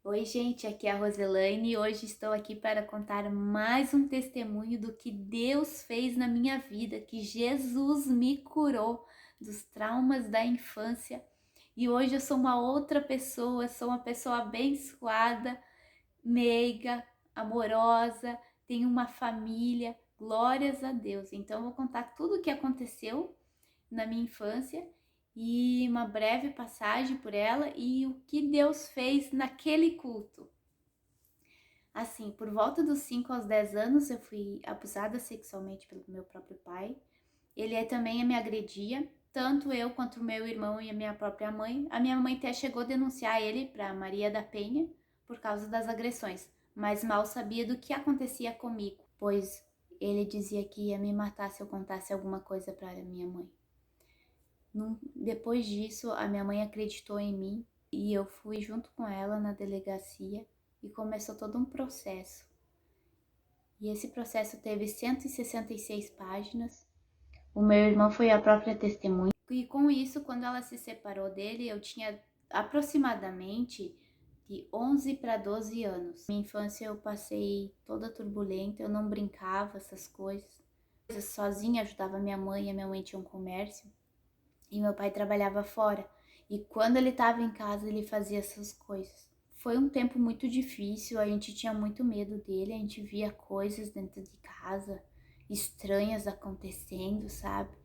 Oi, gente, aqui é a Roselaine e hoje estou aqui para contar mais um testemunho do que Deus fez na minha vida, que Jesus me curou dos traumas da infância e hoje eu sou uma outra pessoa, sou uma pessoa abençoada, meiga, amorosa, tenho uma família, glórias a Deus. Então eu vou contar tudo o que aconteceu na minha infância e uma breve passagem por ela e o que Deus fez naquele culto. Assim, por volta dos 5 aos 10 anos eu fui abusada sexualmente pelo meu próprio pai. Ele também me agredia, tanto eu quanto o meu irmão e a minha própria mãe. A minha mãe até chegou a denunciar ele para Maria da Penha por causa das agressões, mas mal sabia do que acontecia comigo, pois ele dizia que ia me matar se eu contasse alguma coisa para minha mãe. Depois disso, a minha mãe acreditou em mim e eu fui junto com ela na delegacia e começou todo um processo. E esse processo teve 166 páginas. O meu irmão foi a própria testemunha. E com isso, quando ela se separou dele, eu tinha aproximadamente de 11 para 12 anos. Minha infância eu passei toda turbulenta, eu não brincava essas coisas. Sozinha, ajudava minha mãe, a minha mãe tinha um comércio. E meu pai trabalhava fora. E quando ele estava em casa, ele fazia essas coisas. Foi um tempo muito difícil, a gente tinha muito medo dele, a gente via coisas dentro de casa estranhas acontecendo, sabe?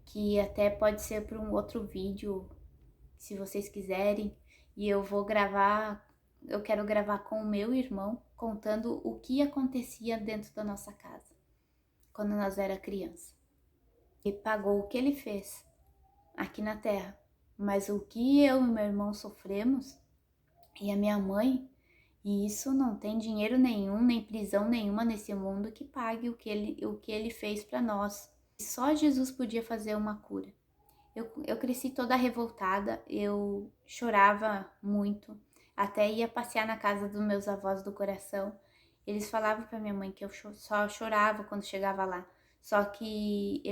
Que até pode ser para um outro vídeo, se vocês quiserem. E eu quero gravar com o meu irmão, contando o que acontecia dentro da nossa casa, quando nós era criança. Ele pagou o que ele fez aqui na Terra. Mas o que eu e meu irmão sofremos, e a minha mãe, e isso não tem dinheiro nenhum, nem prisão nenhuma nesse mundo que pague o que ele fez para nós. Só Jesus podia fazer uma cura. Eu cresci toda revoltada, eu chorava muito, até ia passear na casa dos meus avós do coração. Eles falavam para minha mãe que eu só chorava quando chegava lá. Só que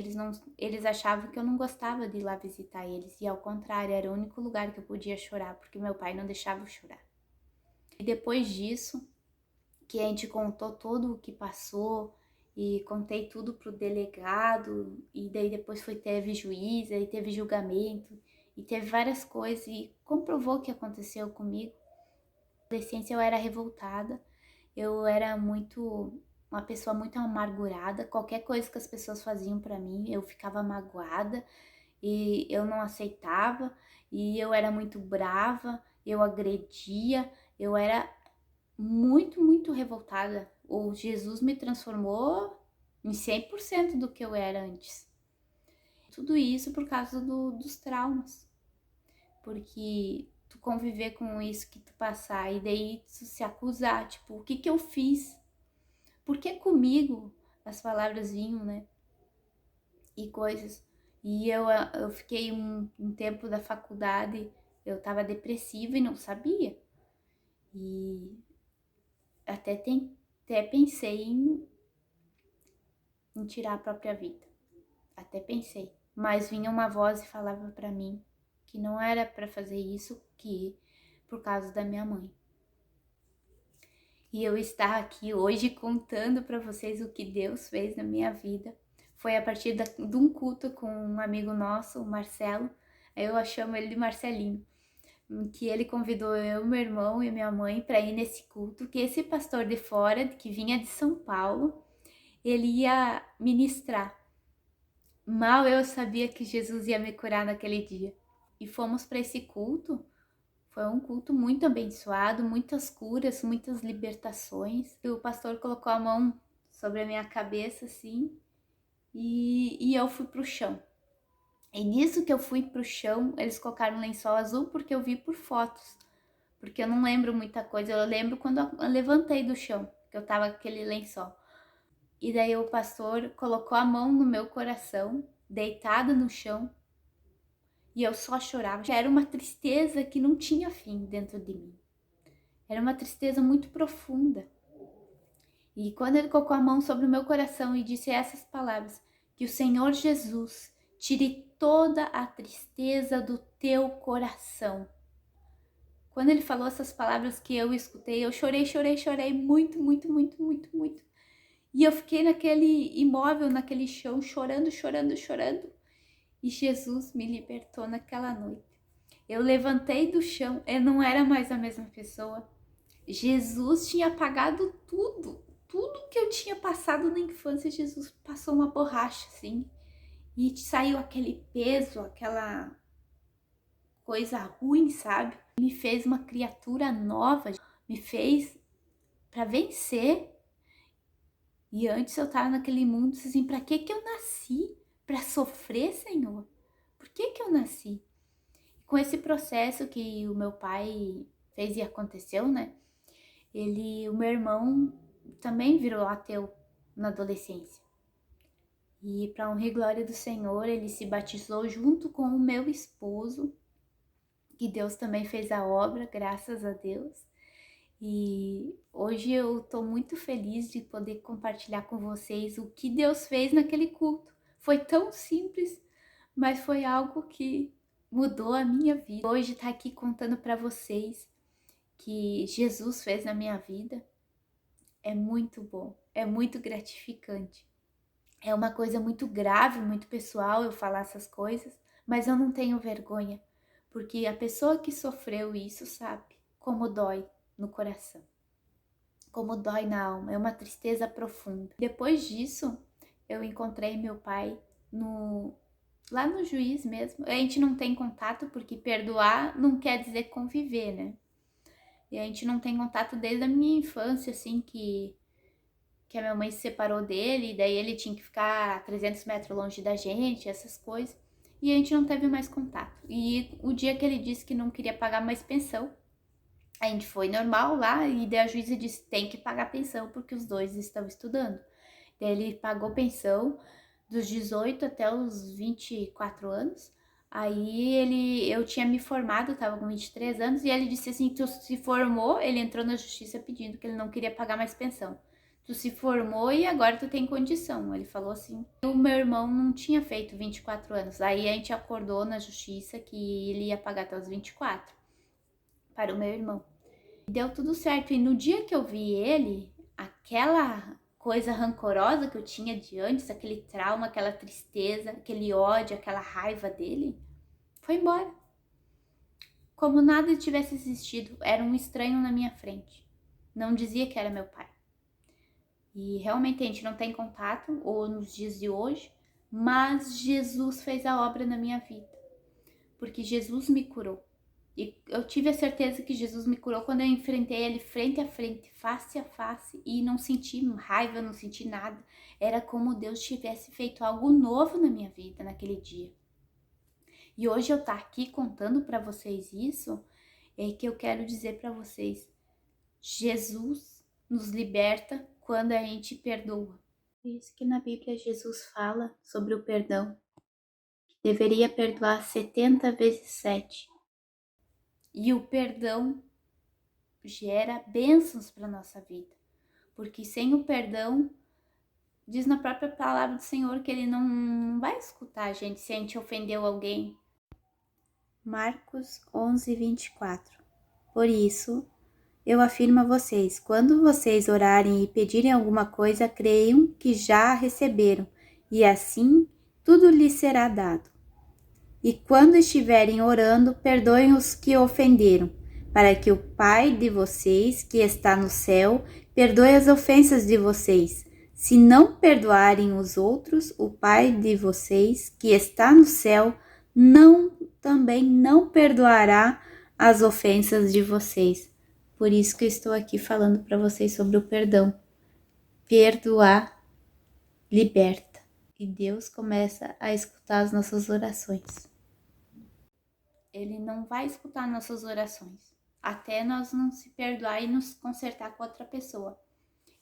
eles achavam que eu não gostava de ir lá visitar eles, e ao contrário, era o único lugar que eu podia chorar, porque meu pai não deixava eu chorar. E depois disso, que a gente contou tudo o que passou, e contei tudo pro delegado, e daí depois teve juiz, aí teve julgamento, e teve várias coisas, e comprovou o que aconteceu comigo. Na adolescência eu era revoltada, eu era uma pessoa muito amargurada, qualquer coisa que as pessoas faziam para mim, eu ficava magoada, e eu não aceitava, e eu era muito brava, eu agredia, eu era muito, muito revoltada. O Jesus me transformou em 100% do que eu era antes. Tudo isso por causa dos traumas. Porque tu conviver com isso que tu passar e daí tu se acusar, tipo, o que que eu fiz? Por que comigo? As palavras vinham, né? E coisas. E eu fiquei um tempo da faculdade, eu tava depressiva e não sabia. E até pensei em tirar a própria vida. Até pensei. Mas vinha uma voz e falava para mim que não era para fazer isso, que por causa da minha mãe. E eu estar aqui hoje contando para vocês o que Deus fez na minha vida foi a partir de um culto com um amigo nosso, o Marcelo. Eu chamo ele de Marcelinho. Que ele convidou eu, meu irmão e minha mãe para ir nesse culto, que esse pastor de fora, que vinha de São Paulo, ele ia ministrar. Mal eu sabia que Jesus ia me curar naquele dia. E fomos para esse culto. Foi um culto muito abençoado, muitas curas, muitas libertações. E o pastor colocou a mão sobre a minha cabeça, assim, e eu fui pro chão. E nisso que eu fui pro chão, eles colocaram um lençol azul, porque eu vi por fotos. Porque eu não lembro muita coisa, eu lembro quando eu levantei do chão, que eu tava com aquele lençol. E daí o pastor colocou a mão no meu coração, deitada no chão, e eu só chorava. Era uma tristeza que não tinha fim dentro de mim. Era uma tristeza muito profunda. E quando ele colocou a mão sobre o meu coração e disse essas palavras, que o Senhor Jesus tire toda a tristeza do teu coração. Quando ele falou essas palavras que eu escutei, eu chorei, chorei, chorei muito, muito, muito, muito, muito. E eu fiquei naquele imóvel, naquele chão, chorando, chorando, chorando. E Jesus me libertou naquela noite. Eu levantei do chão, eu não era mais a mesma pessoa. Jesus tinha apagado tudo. Tudo que eu tinha passado na infância, Jesus passou uma borracha, assim. E saiu aquele peso, aquela coisa ruim, sabe? Me fez uma criatura nova, me fez para vencer. E antes eu tava naquele mundo assim, para que eu nasci? Para sofrer, Senhor? Por que eu nasci? Com esse processo que o meu pai fez e aconteceu, né? O meu irmão também virou ateu na adolescência. E para honra e glória do Senhor, ele se batizou junto com o meu esposo. E Deus também fez a obra, graças a Deus. E hoje eu estou muito feliz de poder compartilhar com vocês o que Deus fez naquele culto. Foi tão simples, mas foi algo que mudou a minha vida. Hoje estar aqui contando para vocês que Jesus fez na minha vida é muito bom, é muito gratificante. É uma coisa muito grave, muito pessoal eu falar essas coisas, mas eu não tenho vergonha, porque a pessoa que sofreu isso sabe como dói no coração, como dói na alma, é uma tristeza profunda. Depois disso, eu encontrei meu pai lá no juiz mesmo. A gente não tem contato porque perdoar não quer dizer conviver, né? E a gente não tem contato desde a minha infância, assim, que a minha mãe se separou dele, e daí ele tinha que ficar 300 metros longe da gente, essas coisas. E a gente não teve mais contato. E o dia que ele disse que não queria pagar mais pensão, a gente foi normal lá, e daí a juíza disse, tem que pagar pensão, porque os dois estão estudando. Daí ele pagou pensão dos 18 até os 24 anos. Aí eu tinha me formado, tava com 23 anos, e ele disse assim, tu se formou, ele entrou na justiça pedindo que ele não queria pagar mais pensão. Tu se formou e agora tu tem condição, ele falou assim. O meu irmão não tinha feito 24 anos, aí a gente acordou na justiça que ele ia pagar até os 24 para o meu irmão. Deu tudo certo, e no dia que eu vi ele, aquela coisa rancorosa que eu tinha de antes, aquele trauma, aquela tristeza, aquele ódio, aquela raiva dele, foi embora. Como nada tivesse existido, era um estranho na minha frente. Não dizia que era meu pai. E realmente a gente não tem contato, ou nos dias de hoje, mas Jesus fez a obra na minha vida. Porque Jesus me curou. E eu tive a certeza que Jesus me curou quando eu enfrentei ele frente a frente, face a face, e não senti raiva, não senti nada. Era como Deus tivesse feito algo novo na minha vida naquele dia. E hoje eu estar aqui contando para vocês isso, é que eu quero dizer para vocês, Jesus nos liberta quando a gente perdoa. É isso que na Bíblia Jesus fala sobre o perdão, que deveria perdoar 70 vezes 7. E o perdão gera bênçãos para nossa vida, porque sem o perdão, diz na própria palavra do Senhor que ele não vai escutar a gente se a gente ofendeu alguém. Marcos 11:24. Por isso, eu afirmo a vocês, quando vocês orarem e pedirem alguma coisa, creiam que já a receberam, e assim tudo lhes será dado. E quando estiverem orando, perdoem os que ofenderam, para que o Pai de vocês, que está no céu, perdoe as ofensas de vocês. Se não perdoarem os outros, o Pai de vocês, que está no céu, também não perdoará as ofensas de vocês. Por isso que eu estou aqui falando para vocês sobre o perdão. Perdoar liberta. E Deus começa a escutar as nossas orações. Ele não vai escutar nossas orações, até nós não se perdoar e nos consertar com outra pessoa.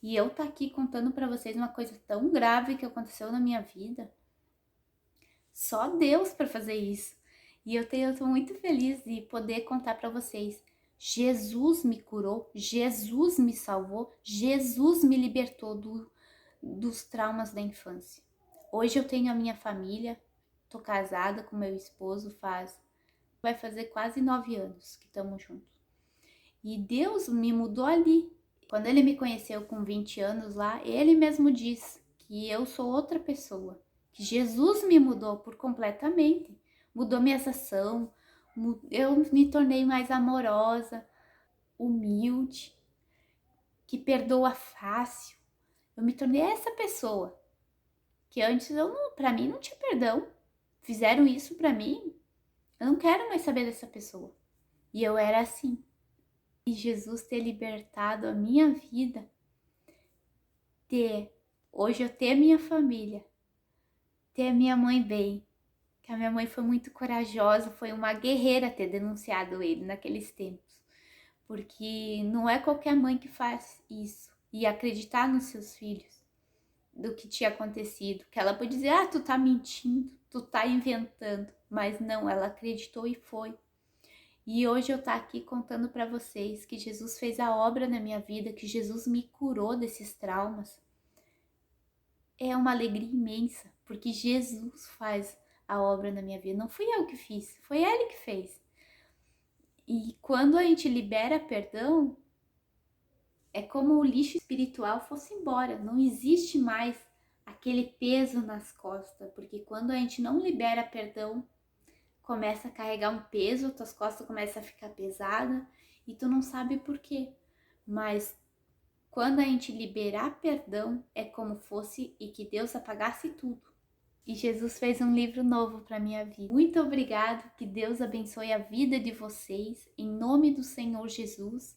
E eu tô aqui contando para vocês uma coisa tão grave que aconteceu na minha vida. Só Deus para fazer isso. E eu tô muito feliz de poder contar para vocês. Jesus me curou, Jesus me salvou, Jesus me libertou dos traumas da infância. Hoje eu tenho a minha família, tô casada com meu esposo vai fazer quase 9 anos que estamos juntos. E Deus me mudou ali. Quando ele me conheceu com 20 anos lá, ele mesmo diz que eu sou outra pessoa, que Jesus me mudou por completamente, mudou minha ação, eu me tornei mais amorosa, humilde, que perdoa fácil. Eu me tornei essa pessoa que antes para mim não tinha perdão. Fizeram isso para mim, eu não quero mais saber dessa pessoa. E eu era assim. E Jesus ter libertado a minha vida, hoje eu ter minha família, ter a minha mãe bem, que a minha mãe foi muito corajosa, foi uma guerreira ter denunciado ele naqueles tempos, porque não é qualquer mãe que faz isso e acreditar nos seus filhos do que tinha acontecido, que ela pode dizer, tu tá mentindo, tu tá inventando, mas não, ela acreditou e foi. E hoje eu tô aqui contando para vocês que Jesus fez a obra na minha vida, que Jesus me curou desses traumas. É uma alegria imensa, porque Jesus faz a obra na minha vida. Não fui eu que fiz, foi Ele que fez. E quando a gente libera perdão, é como o lixo espiritual fosse embora. Não existe mais aquele peso nas costas, porque quando a gente não libera perdão, começa a carregar um peso, tuas costas começam a ficar pesadas e tu não sabe por quê. Mas quando a gente liberar perdão, é como fosse e que Deus apagasse tudo. E Jesus fez um livro novo para minha vida. Muito obrigado, que Deus abençoe a vida de vocês, em nome do Senhor Jesus.